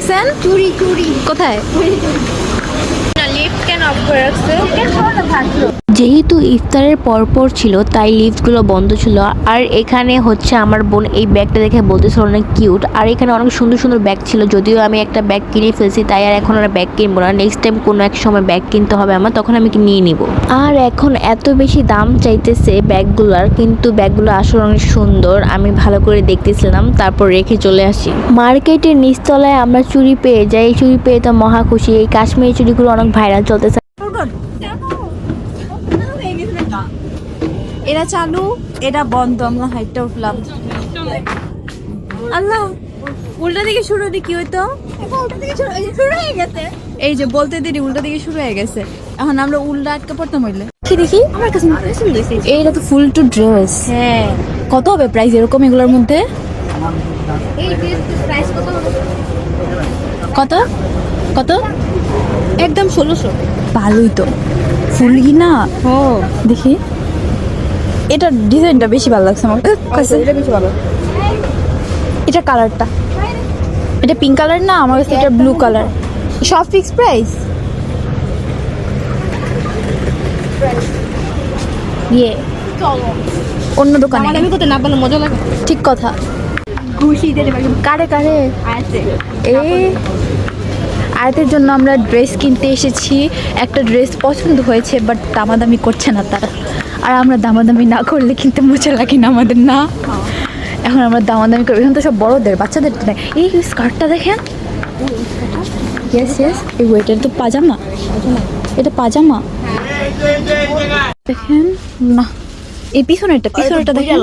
দেখছেন? চুরি চুরি কোথায়? লিফট কেন অফ করে রাখছে? যেহেতু ইফতারের পরপর ছিল তাই লিফটগুলো বন্ধ ছিল। আর এখানে হচ্ছে আমার বোন এই ব্যাগটা দেখে বলতেছিল অনেক কিউট। আর এখানে অনেক সুন্দর সুন্দর ব্যাগ ছিল, যদিও আমি একটা ব্যাগ কিনে ফেলছি, তাই আর এখন আর ব্যাগ কিনবো না। নেক্সট টাইম কোনো এক সময় ব্যাগ কিনতে হবে আমার, তখন আমি নিয়ে নিব। আর এখন এত বেশি দাম চাইতেছে ব্যাগগুলোর, কিন্তু ব্যাগগুলো আসলে অনেক সুন্দর। আমি ভালো করে দেখতেছিলাম, তারপর রেখে চলে আসি। মার্কেটের নিচতলায় আমরা চুড়ি পেয়ে যাই, এই চুড়ি পেয়ে তো মহা খুশি। এই কাশ্মীরি চুড়িগুলো অনেক ভাইরাল চলতেছে। এটা চালু, এটা বন্ধ। আমরা হাইটটা উঠলাম। আল্লাহ, উল্টা দিকে শুরু দিকে কি হইতো? শুরু হয়ে গেছে। এই যে বলতে দেরি উল্টা দিকে শুরু হয়ে গেছে। এখন আমরা উল্টা আটকে পড়তাম হইলে কি দেখি। আমার কাছে এইটা তো ফুল টু ড্রেস। হ্যাঁ, কত হবে প্রাইস এরকম এগুলোর মধ্যে? কত কত? একদম 1600। ভালোই তো, ফুল কি না? ও দেখি, এটা ডিজাইনটা বেশি ভালো লাগছে আমার কাছে। এটা বেশি ভালো, এটা কালারটা। এটা পিঙ্ক কালার না, আমার কাছে এটা ব্লু কালার। সব ফিক্স প্রাইস। ইয়ে অন্য দোকানে আমি করতে না পারলে মজা লাগে। ঠিক কথা। কারে কারে আয়াতের জন্য আমরা ড্রেস কিনতে এসেছি। একটা ড্রেস পছন্দ হয়েছে, বাট দামাদামি করছে না তারা। আর আমরা দামাদামি না করলে কিনতে মজা লাগে না আমাদের, না? এখন আমরা দামাদামি করবো। এখন তো সব বড়দের, বাচ্চাদের তো নাই। এই স্কার্টটা দেখেন। ইয়েস ইয়েস, এই ওয়েটার তো পাজামা। এটা পাজামা দেখেন না। এই পিছনেরটা দেখেন,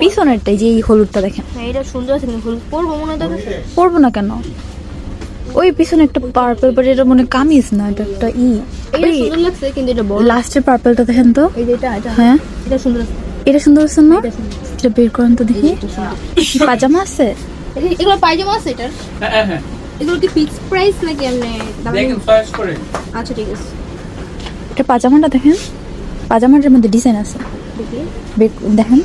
পিছনেরটা যে এই হলুদটা দেখেন। এটা সুন্দর আছে, কিন্তু পরবো মনে হয়। পরবো না কেন? ওই পিছনে একটা পার্পল, বাট এটা মনে কামিজ না, এটা একটা এটা সুন্দর লাগছে, কিন্তু এটা বড়। লাস্টের পার্পলটা দেখেন তো। এই যে এটা হ্যাঁ, এটা সুন্দর আছে। এটা সুন্দর আছে না? এটা বের করেন তো দেখি। পাজামা আছে? এগুলো পায়জামা আছে এটার? হ্যাঁ। এগুলো কি ফিক্স প্রাইস নাকি এমনি দেখেন সার্চ করে? আচ্ছা ঠিক আছে। এটা পাজামাটা দেখেন, পাজামাটার মধ্যে ডিজাইন আছে। দেখেন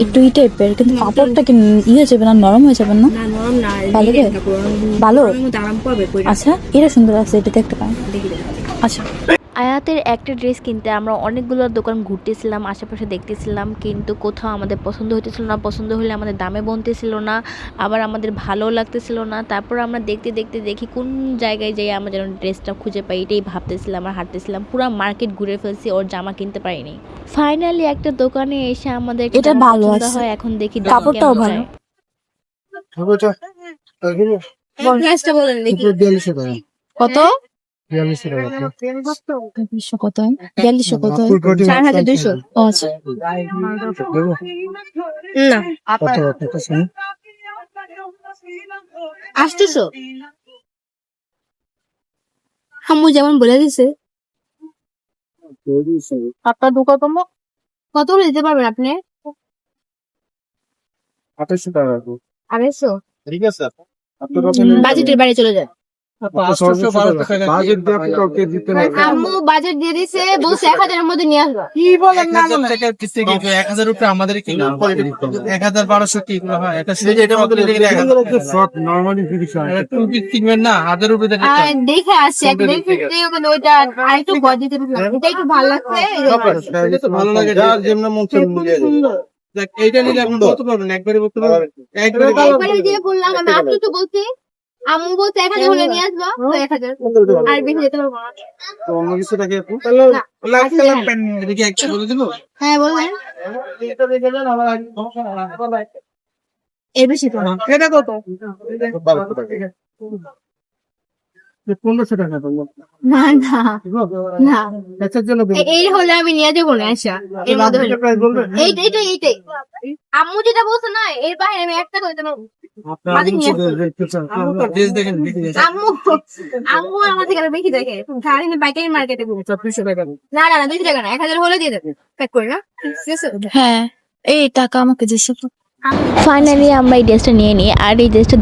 একটু ই টাইপের, কিন্তু কাপড়টা কি ইয়ে যাবে না, নরম হয়ে যাবে না? না নরম না, ভালো রে, ভালো। আরাম পাবে। আচ্ছা, এটা সুন্দর আছে, এটা দেখতে পাই। আচ্ছা, আয়াতের একটা ড্রেস কিনতে আমরা অনেকগুলো দোকান ঘুরতেছিলাম, আশেপাশে দেখতেছিলাম, কিন্তু কোথাও আমাদের পছন্দ হতেছিল না। পছন্দ হলে আমাদের দামে বনতেছিল না, আবার আমাদের ভালো লাগতেছিল না। তারপর আমরা দেখতে দেখতে দেখি কোন জায়গায় যাই আমরা যেন ড্রেসটা খুঁজে পাই, এটাই ভাবতেছিলাম আর হাঁটতেছিলাম। পুরো মার্কেট ঘুরে ফেলছি, ওর জামা কিনতে পারিনি। ফাইনালি একটা দোকানে এসে আমাদের এটা ভালো আছে, হয়। এখন দেখি কাপড়টাও ভালো। কত? 4200 কত? 4200 কত? 4200। ও আচ্ছা, না 800। আম্মু যেমন বলে দিছে। আপনার দোকান কত দিতে পারবেন আপনি? 2800 টাকা। 250। ঠিক আছে, বাজেটের বাইরে চলে যায়। আম্মু বাজেট দিয়ে দিছে, বলছে 1000 এর মধ্যে নিয়ে আসবা। কি বলেন না, 1000 উপরে আমাদের কি 1000-1200 কি হয়? এটা সিরিজ, এটার মধ্যে নরমালি তুমি কিনবেন না 1000 উপরে দেখে আসছে এক দেখে, কিন্তু ওইটা আরেকটু বডিতে এটা একটু ভালো লাগছে। এটা তো ভালো লাগে, যার যেমন মন চায় নিয়ে যায়। দেখ এইটা নিলে এখন কত পাবেন? একবারে বলতে পারবেন? একবারে দিয়ে বললাম আমি। আপনি তো বলছি, আম্মু বলছে 1000 হলে নিয়ে আসবা, তো 1000 আর বেশি যেতে পারবো না। তো অন্য কিছু থাকে আপু, তাহলে লাখ লাখ পেন দেখি একটা বলে দিব। হ্যাঁ বলবেন। এটা দেখে যান, আমার সমস্যা না। এর বেশি তো এটা কত? 1200 টাকা। 1500 টাকা তো না না না, এটার জন্য এই হলে আমি নিয়ে যাবো না। আচ্ছা, এর মধ্যে হলে এইটাই আম্মু যেটা বলছে না, এর বাইরে আমি একটা কইতে পারবো। আম্মু আম্মু আমার থেকে আরো বেশি দেখে, গাড়ি বাইকের মার্কেটে ঘুরে। 200 টাকা। না না না, 200 টাকা না, 1000 হলে দিয়ে দেবে। প্যাক করে না, ঠিক আছে? হ্যাঁ, এই টাকা আমাকে যে ফাইনালি আমরা এই ড্রেসটা নিয়ে নিই। আর এই ড্রেসটা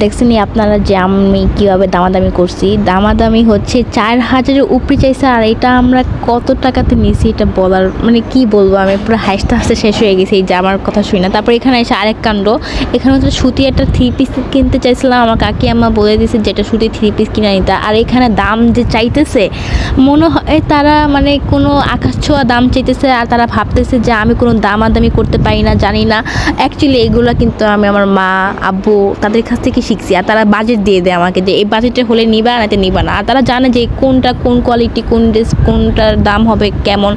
দেখছেনি আপনারা যে আমি কীভাবে দামাদামি করছি। দামাদামি হচ্ছে 4000-এর উপরে চাইছে, আর এটা আমরা কত টাকাতে নিয়েছি এটা বলার মানে কি বলবো, আমি পুরো হাসতে হাসতে শেষ হয়ে গেছি এই জামার কথা শুনে না। তারপর এখানে এসে আরেক কাণ্ড, এখানে হচ্ছে সুতি একটা 3 পিস কিনতে চাইছিলাম, আমার কাকি আম্মা বলে দিয়েছে যেটা সুতি 3 পিস কিনে নিতে। আর এখানে দাম যে চাইতেছে মনে হয় তারা মানে কোনো আকাশ ছোঁয়া দাম চাইতেছে, আর তারা ভাবতেছে যে আমি কোনো দামাদামি করতে পারি না, জানি না। অ্যাকচুয়ালি এগুলো কিন্তু আমি আমার মা আব্বু তাদের কাছ থেকে শিখছি, আর তারা বাজেট দিয়ে দেয় আমাকে যে এই বাজেটে হলে নিবা না নিবা না। আর তারা জানে যে কোনটা কোন কোয়ালিটি, কোন ড্রেস কোনটার দাম হবে কেমন,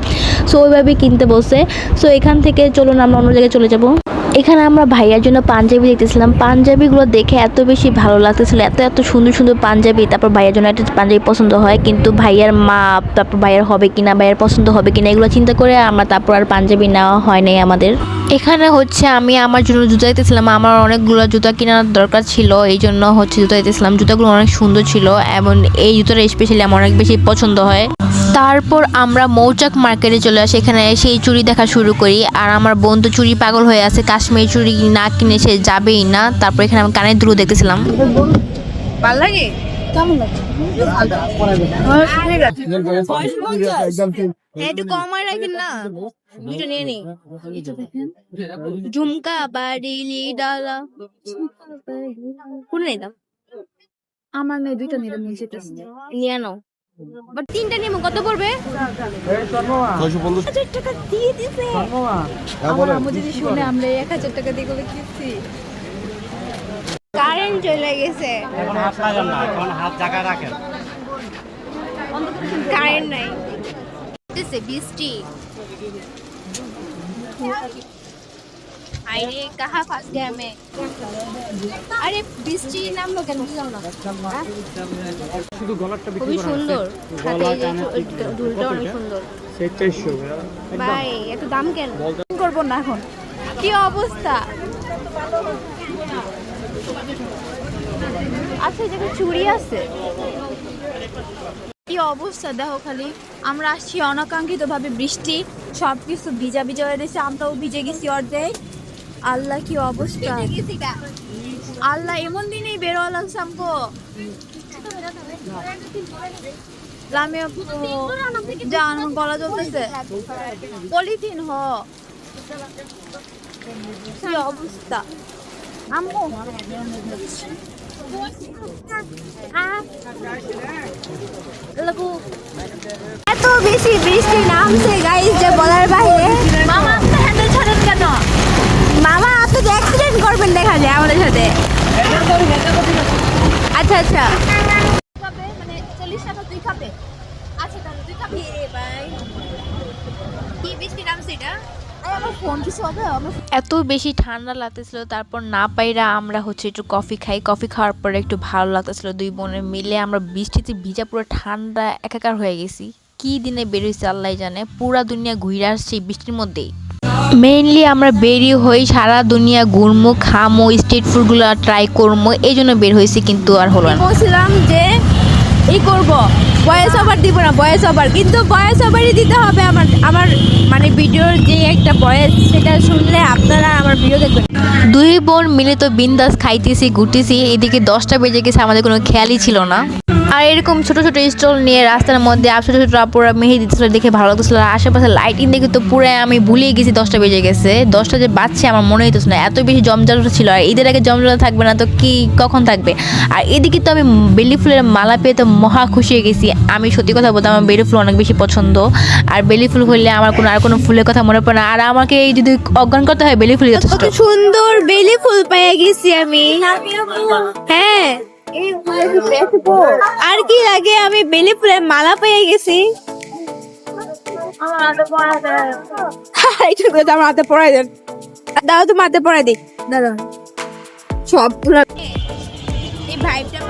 সো ওইভাবেই কিনতে বসে। সো এখান থেকে চলুন আমরা অন্য জায়গায় চলে যাব। এখানে আমরা ভাইয়ার জন্য পাঞ্জাবি দেখতেছিলাম। পাঞ্জাবিগুলো দেখে এত বেশি ভালো লাগতেছিল, এত এত সুন্দর সুন্দর পাঞ্জাবি। তারপর ভাইয়ার জন্য একটা পাঞ্জাবি পছন্দ হয়, কিন্তু ভাইয়ার মা, তারপর ভাইয়ার হবে কিনা, ভাইয়ার পছন্দ হবে কিনা এগুলো চিন্তা করে আমরা তারপর আর পাঞ্জাবি নেওয়া হয় নাই আমাদের। এখানে হচ্ছে আমি আমার জন্য জুতা দিতেছিলাম, আমার অনেকগুলো জুতা কেনার দরকার ছিল, এই জন্য হচ্ছে জুতা দিতেছিলাম। জুতাগুলো অনেক সুন্দর ছিল এবং এই জুতাটা স্পেশালি আমার অনেক বেশি পছন্দ হয়। তারপর আমরা মৌচাক মার্কেটে চলে আসি, এখানে এসে এই চুড়ি দেখা শুরু করি। আর আমার বন্ধু চুড়ি পাগল হয়ে আছে, কাশ্মীরি চুড়ি না কিনে সে যাবেই না। তারপর এখানে আমি কানের দুল দেখতেছিলাম। ভালো লাগে? কেমন লাগে? একটু কমাই রাখেন না, দুটো নিয়ে নি। ঝুমকা বাড়িলি ডালা কোন নিলাম? আমার মেয়ে দুইটা নিলাম, নিয়ে নাও। বাট 3টা নিয়ে কত পড়বে? 1000 টাকা দিয়ে দিছে। আমার আম্মু যদি শুনে আমরা 1000 টাকা দিয়ে গুলো কিনছি। কারেন্ট চলে গেছে, এখন হাত লাগান না, এখন হাত জায়গায় রাখেন। কারেন্ট নাই। দিছে বৃষ্টি। আরে কাহা ফাস গয়া মে। আরে বৃষ্টি নামলো কেন বুঝলাম না। শুধু গলারটা খুবই সুন্দর, হাতে এই যে দুলটা অনেক সুন্দর। সেটাই শুভ ভাই এত দাম কেন? করব না এখন। কি অবস্থা? আচ্ছা এই জায়গায় চুড়ি আছে। কি অবস্থা দেখো খালি। আমরা আসছি অনাকাঙ্ক্ষিত ভাবে, বৃষ্টি সবকিছু ভিজা ভিজা হয়ে গেছে, আমরাও ভিজে গেছি অর্ধেক। আল্লাহ কি অবস্থা, আল্লাহ এমন দিনেই বেরোয়া লাগছে আমকো। লামিয়া জান গলা জ্বলতেছে, পলিথিন হ। কি অবস্থা আম্মু। এত বেশি বৃষ্টি নামছে গাইস যে বলার বাইরে। মামা আপনি হ্যান্ডেল ছাড়েন কেন? মামা আপনি যে অ্যাক্সিডেন্ট করবেন দেখা যায় আমাদের সাথে। আচ্ছা আচ্ছা মানে 40 টাকা তুই খাবে। আচ্ছা তাহলে তুই খাবি রে ভাই। কি বৃষ্টি নামছে এটা? আমার ফোন কিছু হবে? এত বেশি ঠান্ডা লাগতেছিল, তারপর না পাইরা আমরা হচ্ছে একটু কফি খাই। কফি খাওয়ার পরে একটু ভালো লাগতেছিল, দুই বোনে মিলে আমরা বৃষ্টিতে ভিজা পুরো ঠান্ডা একাকার হয়ে গেছি। কি দিনে বেরোইছি আল্লাহ জানে, পুরা দুনিয়া ঘুরে আসছি বৃষ্টির মধ্যেই। মেইনলি আমরা বেরিয়ে হই সারা দুনিয়া ঘুরমো, খামো, স্ট্রিট ফুডগুলো ট্রাই করবো, এই জন্য বের হয়েছি, কিন্তু আর হলো না। বলছিলাম যে এই করব, ভয়েস ওভার দিব না, ভয়েস ওভার, কিন্তু ভয়েস ওভারই দিতে হবে। আমার মানে ভিডিওর যে একটা ভয়েস, সেটা শুনলে আপনারা আমার ভিডিও দেখবেন। দুই বোন মিলে তো বিন্দাস খাইতেছি ঘুরতেছি, এদিকে 10টা বেজে গেছে, আমাদের কোনো খেয়ালই ছিল না। আর এরকম ছোট ছোট স্টল নিয়ে রাস্তার মধ্যে ছোট ছোট আপুরা মেহেদি দিতেছিল, দেখে ভালো লাগতেছিল। আর আশেপাশে লাইটিং দেখে তো পুরো আমি ভুলিয়ে গেছি 10টা বেজে গেছে। 10টা যে বাজছে আমার মনে হইতেছে না, এত বেশি জমজট ছিল। আর ঈদের আগে জমজট থাকবে না তো কি কখন থাকবে? আর এদিকে তো আমি বেলি ফুলের মালা পেয়ে তো মহা খুশি হয়ে গেছি। আমি সত্যি কথা বলতে আমার বেলি ফুল অনেক বেশি পছন্দ, আর বেলি ফুল হইলে আমার আর কোনো ফুলের কথা মনে পড়ে না। আর আমাকে এই যদি অজ্ঞান করতে হয় বেলি ফুল যথেষ্ট। কত সুন্দর বেলি ফুল পেয়ে গেছি আমি। হ্যাঁ আর কি লাগে, আমি বেলি ফুলের মালা পেয়ে গেছি। আমার হাতে পড়াই দেন, দাও তো মাথায় পড়াই দিই। দাদা সব এই ভাইবটা